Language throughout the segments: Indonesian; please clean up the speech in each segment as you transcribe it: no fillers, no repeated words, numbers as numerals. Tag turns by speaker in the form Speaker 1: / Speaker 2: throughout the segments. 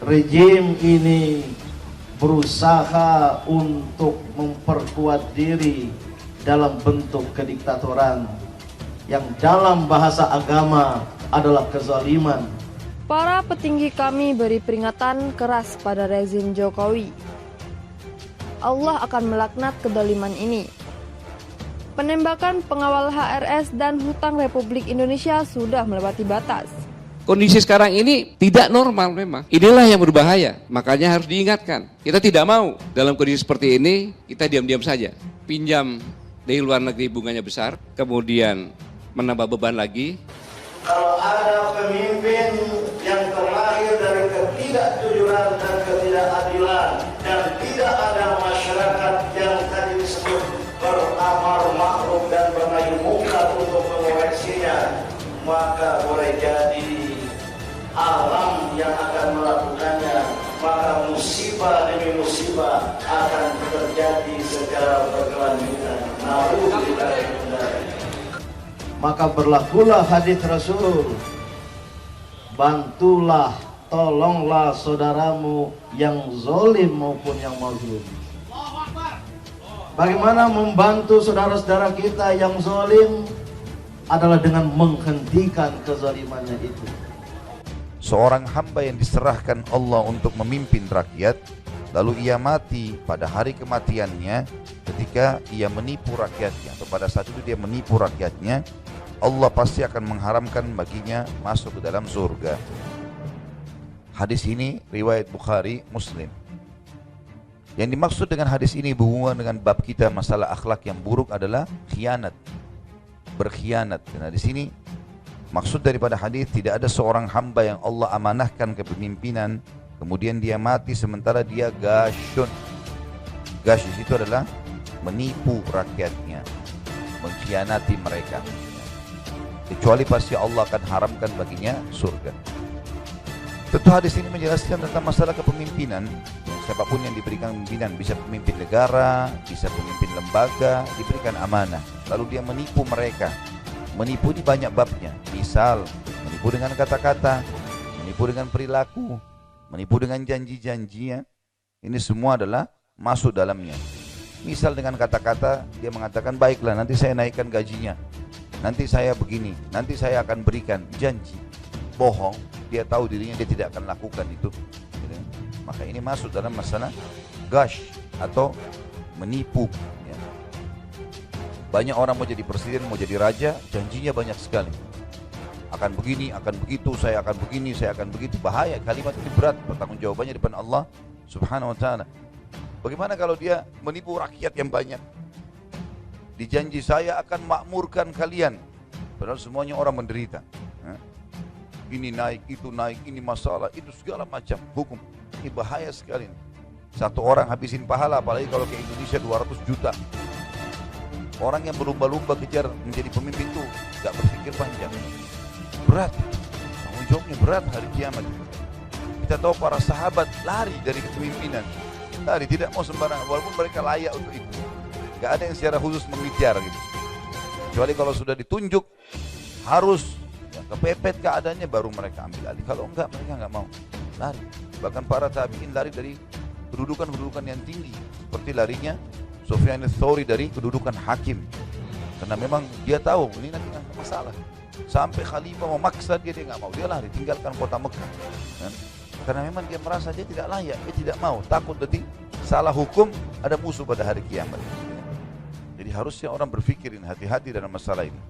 Speaker 1: Rejim ini berusaha untuk memperkuat diri dalam bentuk kediktatoran yang dalam bahasa agama adalah kezaliman.
Speaker 2: Para petinggi kami beri peringatan keras pada rezim Jokowi. Allah akan melaknat kedoliman ini. Penembakan pengawal HRS dan hutang Republik Indonesia sudah melewati batas.
Speaker 3: Kondisi sekarang ini tidak normal memang. Inilah yang berbahaya, makanya harus diingatkan. Kita tidak mau dalam kondisi seperti ini, kita diam-diam saja. Pinjam dari luar negeri bunganya besar, kemudian menambah beban lagi.
Speaker 1: Kalau ada pemimpin yang terlahir dari ketidakjujuran dan ketidakadilan, dan tidak ada masyarakat yang tadi disebut beramar ma'ruf dan bernahi mungkar untuk mengoreksinya, maka boleh jadi alam yang akan melakukannya, maka musibah demi musibah akan terjadi secara berkelanjutan. Maka berlakulah hadis Rasul, bantulah, tolonglah saudaramu yang zalim maupun yang mazlum. Bagaimana membantu saudara-saudara kita yang zalim adalah dengan menghentikan kezalimannya itu.
Speaker 4: Seorang hamba yang diserahkan Allah untuk memimpin rakyat, lalu ia mati pada hari kematiannya ketika ia menipu rakyatnya, atau pada saat itu dia menipu rakyatnya, Allah pasti akan mengharamkan baginya masuk ke dalam surga. Hadis ini riwayat Bukhari, Muslim. Yang dimaksud dengan hadis ini berhubungan dengan bab kita masalah akhlak yang buruk adalah khianat, berkhianat. Nah di sini maksud daripada hadis, tidak ada seorang hamba yang Allah amanahkan kepemimpinan kemudian dia mati sementara dia gasyun. Gash itu adalah menipu rakyatnya, mengkhianati mereka. Kecuali pasti Allah akan haramkan baginya surga. Tentu hadis ini menjelaskan tentang masalah kepemimpinan. Siapapun yang diberikan pimpinan, bisa pemimpin negara, bisa pemimpin lembaga, diberikan amanah, lalu dia menipu mereka. Menipu ini banyak babnya. Misal, menipu dengan kata-kata, menipu dengan perilaku, menipu dengan janji-janjinya. Ini semua adalah masuk dalamnya. Misal dengan kata-kata, dia mengatakan, baiklah nanti saya naikkan gajinya, nanti saya begini, nanti saya akan berikan. Janji, bohong, dia tahu dirinya dia tidak akan lakukan itu. Maka ini masuk dalam masalah gash atau menipu. Banyak orang mau jadi presiden, mau jadi raja, janjinya banyak sekali. Akan begini, akan begitu, saya akan begini, saya akan begitu. Bahaya, kalimat ini berat, pertanggungjawabannya di depan Allah Subhanahu wa ta'ala. Bagaimana kalau dia menipu rakyat yang banyak? Dijanji saya akan makmurkan kalian, padahal semuanya orang menderita. Ini naik, itu naik, ini masalah, itu segala macam hukum. Ini bahaya sekali. Satu orang habisin pahala, apalagi kalau ke Indonesia 200 juta. Orang yang berlumba-lumba kejar menjadi pemimpin itu gak berpikir panjang. Berat, tanggung jawabnya berat hari kiamat. Kita tahu para sahabat lari dari kepemimpinan, lari, tidak mau sembarangan, walaupun mereka layak untuk itu. Gak ada yang secara khusus mengejar gitu. Kecuali kalau sudah ditunjuk harus kepepet keadaannya, baru mereka ambil alih. Kalau enggak, mereka enggak mau, lari. Bahkan para tabi'in lari dari kedudukan-kedudukan yang tinggi, seperti larinya Sufyan ats-Tsauri dari kedudukan hakim, karena memang dia tahu ini nanti akan masalah. Sampai khalifah memaksa dia enggak mau, dia lari, tinggalkan kota Mekah. Karena memang dia merasa dia tidak layak, dia tidak mau, takut nanti salah hukum, ada musuh pada hari kiamat. Jadi harusnya orang berpikirin hati-hati dalam masalah ini.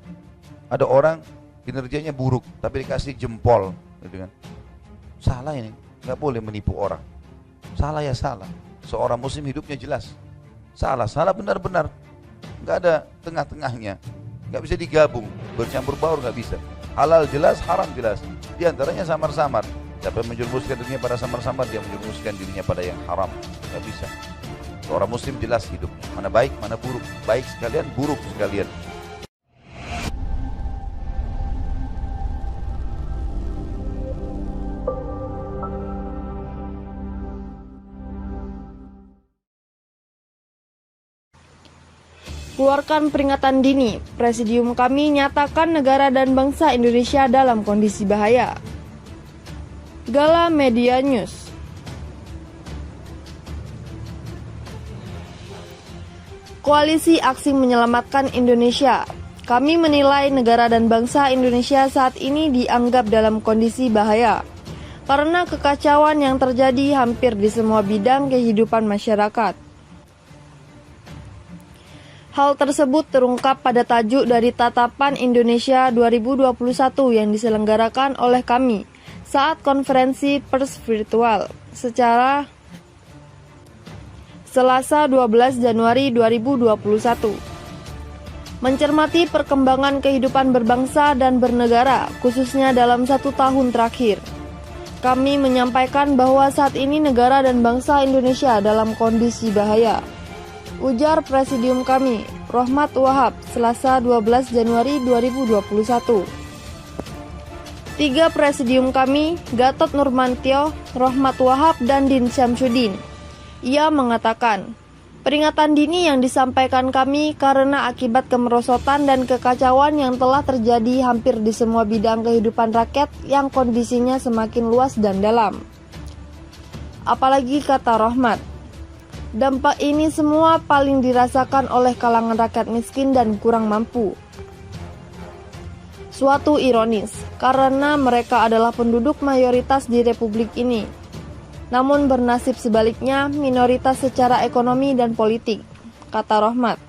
Speaker 4: Ada orang kinerjanya buruk, tapi dikasih jempol, gitu kan? Salah ini, nggak boleh menipu orang. Salah ya salah. Seorang muslim hidupnya jelas. Salah benar-benar. Nggak ada tengah-tengahnya. Nggak bisa digabung, bercampur baur nggak bisa. Halal jelas, haram jelas. Di antaranya samar-samar. Siapa yang menjerumuskan dirinya pada samar-samar, dia menjerumuskan dirinya pada yang haram. Nggak bisa. Seorang muslim jelas hidupnya. Mana baik, mana buruk. Baik sekalian, buruk sekalian.
Speaker 2: Keluarkan peringatan dini, Presidium kami nyatakan negara dan bangsa Indonesia dalam kondisi bahaya. Gala Media News. Koalisi Aksi Menyelamatkan Indonesia. Kami menilai negara dan bangsa Indonesia saat ini dianggap dalam kondisi bahaya karena kekacauan yang terjadi hampir di semua bidang kehidupan masyarakat. Hal tersebut terungkap pada tajuk dari Tatapan Indonesia 2021 yang diselenggarakan oleh kami saat konferensi pers virtual secara Selasa 12 Januari 2021. Mencermati perkembangan kehidupan berbangsa dan bernegara, khususnya dalam 1 tahun terakhir. Kami menyampaikan bahwa saat ini negara dan bangsa Indonesia dalam kondisi bahaya. Ujar Presidium kami, Rohmat Wahab, Selasa 12 Januari 2021. 3 Presidium kami, Gatot Nurmantio, Rohmat Wahab, dan Din Syamsuddin. Ia mengatakan, peringatan dini yang disampaikan kami karena akibat kemerosotan dan kekacauan yang telah terjadi hampir di semua bidang kehidupan rakyat yang kondisinya semakin luas dan dalam. Apalagi kata Rohmat, dampak ini semua paling dirasakan oleh kalangan rakyat miskin dan kurang mampu. Suatu ironis, karena mereka adalah penduduk mayoritas di republik ini. Namun bernasib sebaliknya minoritas secara ekonomi dan politik, kata Rohmat.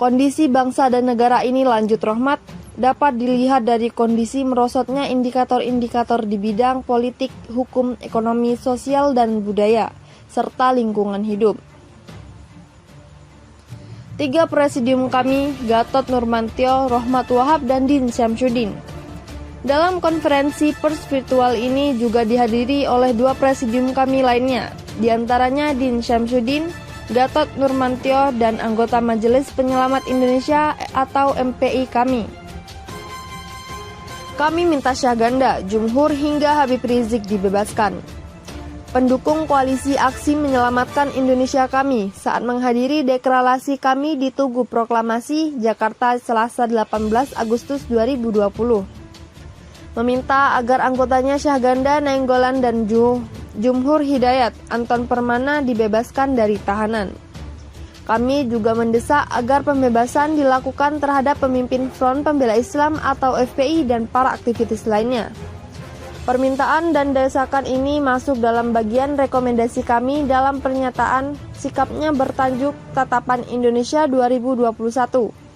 Speaker 2: Kondisi bangsa dan negara ini, lanjut Rohmat, dapat dilihat dari kondisi merosotnya indikator-indikator di bidang politik, hukum, ekonomi, sosial, dan budaya, serta lingkungan hidup. 3 Presidium kami, Gatot Nurmantio, Rohmat Wahab, dan Din Syamsuddin. Dalam konferensi pers virtual ini juga dihadiri oleh 2 Presidium kami lainnya, diantaranya Din Syamsuddin, Gatot Nurmantio, dan anggota Majelis Penyelamat Indonesia atau MPI kami. Kami minta Syahganda, Jumhur, hingga Habib Rizik dibebaskan. Pendukung Koalisi Aksi Menyelamatkan Indonesia kami saat menghadiri deklarasi kami di Tugu Proklamasi, Jakarta, Selasa 18 Agustus 2020. Meminta agar anggotanya Syahganda Nainggolan dan Jumhur Hidayat Anton Permana dibebaskan dari tahanan. Kami juga mendesak agar pembebasan dilakukan terhadap pemimpin Front Pembela Islam atau FPI dan para aktivis lainnya. Permintaan dan desakan ini masuk dalam bagian rekomendasi kami dalam pernyataan sikapnya bertajuk Tatapan Indonesia 2021.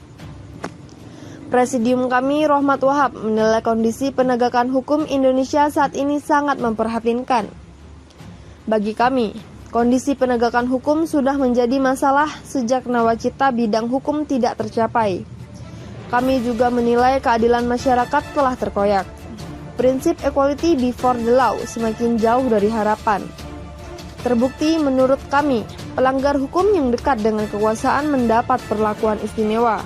Speaker 2: Presidium kami, Rohmat Wahab, menilai kondisi penegakan hukum Indonesia saat ini sangat memprihatinkan. Bagi kami, kondisi penegakan hukum sudah menjadi masalah sejak nawacita bidang hukum tidak tercapai. Kami juga menilai keadilan masyarakat telah terkoyak. Prinsip equality before the law semakin jauh dari harapan. Terbukti menurut kami, pelanggar hukum yang dekat dengan kekuasaan mendapat perlakuan istimewa.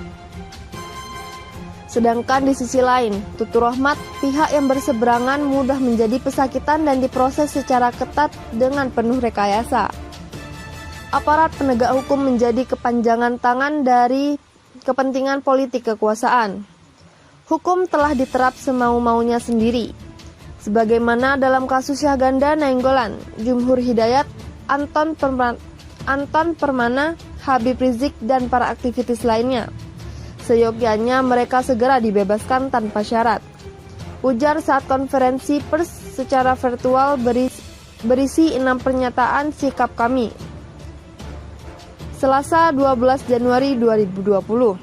Speaker 2: Sedangkan di sisi lain, tutur Rohmat, pihak yang berseberangan mudah menjadi pesakitan dan diproses secara ketat dengan penuh rekayasa. Aparat penegak hukum menjadi kepanjangan tangan dari kepentingan politik kekuasaan. Hukum telah diterap semau-maunya sendiri. Sebagaimana dalam kasus Syahganda Nainggolan, Jumhur Hidayat, Anton Permana, Habib Rizik, dan para aktivis lainnya. Seyogyanya mereka segera dibebaskan tanpa syarat. Ujar saat konferensi pers secara virtual berisi 6 pernyataan sikap kami. Selasa 12 Januari 2020.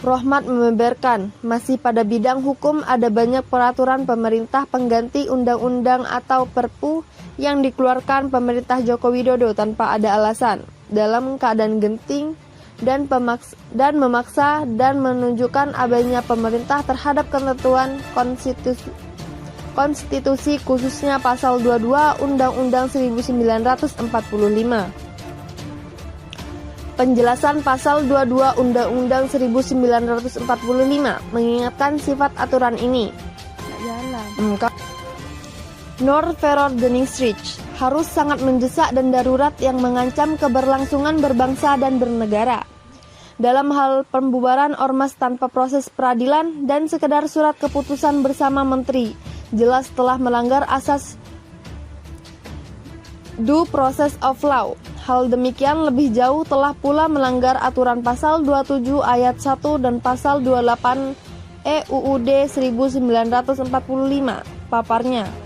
Speaker 2: Rohmat membeberkan, masih pada bidang hukum ada banyak peraturan pemerintah pengganti undang-undang atau Perpu yang dikeluarkan pemerintah Joko Widodo tanpa ada alasan, dalam keadaan genting dan memaksa dan menunjukkan abainya pemerintah terhadap ketentuan konstitusi khususnya pasal 22 Undang-Undang 1945. Penjelasan pasal 22 Undang-Undang 1945 mengingatkan sifat aturan ini. Norverordeningsrecht harus sangat mendesak dan darurat yang mengancam keberlangsungan berbangsa dan bernegara. Dalam hal pembubaran ormas tanpa proses peradilan dan sekedar surat keputusan bersama menteri, jelas telah melanggar asas due process of law. hal demikian lebih jauh telah pula melanggar aturan pasal 27 ayat 1 dan pasal 28 EUUD 1945, paparnya.